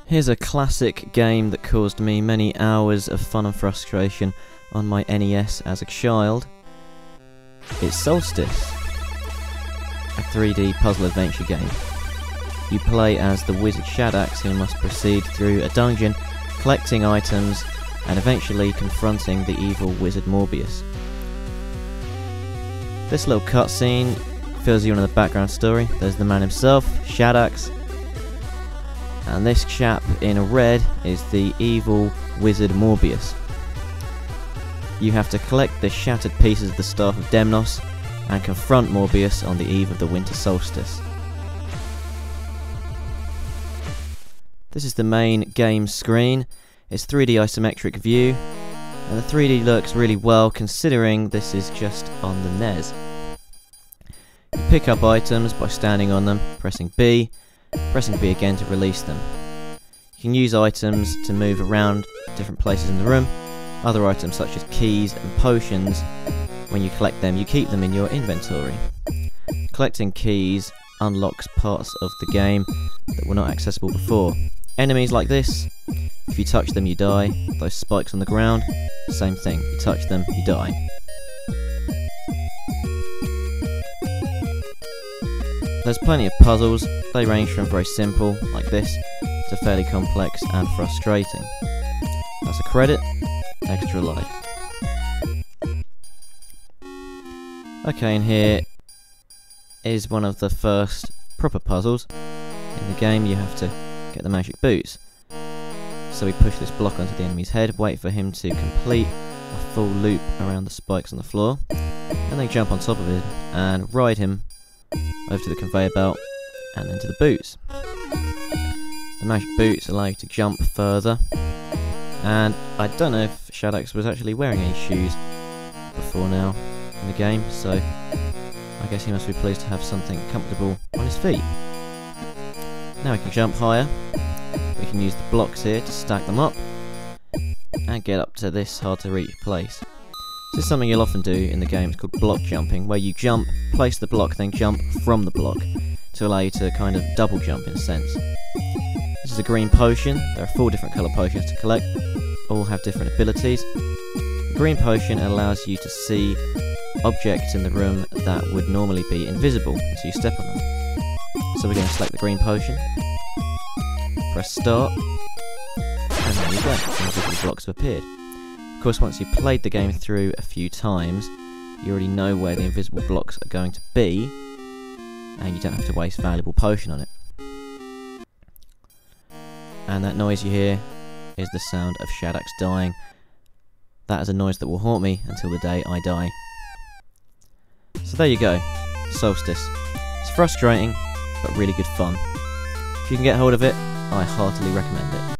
Here's a classic game that caused me many hours of fun and frustration on my NES as a child. It's Solstice, a 3D puzzle adventure game. You play as the wizard Shaddix, who must proceed through a dungeon, collecting items and eventually confronting the evil wizard Morbius. This little cutscene fills you in on the background story. There's the man himself, Shaddix, and this chap in red is the evil wizard Morbius. You have to collect the shattered pieces of the Staff of Demnos and confront Morbius on the eve of the winter solstice. This is the main game screen. It's 3D isometric view, and the 3D looks really well considering this is just on the NES. You pick up items by standing on them, pressing B again to release them. You can use items to move around different places in the room. Other items such as keys and potions, when you collect them, you keep them in your inventory. Collecting keys unlocks parts of the game that were not accessible before. Enemies like this, if you touch them you die. Those spikes on the ground, same thing, you touch them, you die. There's plenty of puzzles. They range from very simple, like this, to fairly complex and frustrating. That's a credit, extra life. Okay, and here is one of the first proper puzzles. In the game you have to get the magic boots. So we push this block onto the enemy's head, wait for him to complete a full loop around the spikes on the floor, and then jump on top of him and ride him over to the conveyor belt and then to the boots. The magic boots allow you to jump further, and I don't know if Shaddix was actually wearing any shoes before now in the game, so I guess he must be pleased to have something comfortable on his feet. Now we can jump higher. We can use the blocks here to stack them up and get up to this hard to reach place. This is something you'll often do in the game. It's called block jumping, where you jump, place the block, then jump from the block to allow you to kind of double jump in a sense. This is a green potion. There are 4 different colour potions to collect, all have different abilities. The green potion allows you to see objects in the room that would normally be invisible until you step on them. So we're going to select the green potion, press start, and there you go, the invisible blocks have appeared. Of course, once you've played the game through a few times, you already know where the invisible blocks are going to be, and you don't have to waste valuable potion on it. And that noise you hear is the sound of Shaddix dying. That is a noise that will haunt me until the day I die. So there you go, Solstice. It's frustrating, but really good fun. If you can get hold of it, I heartily recommend it.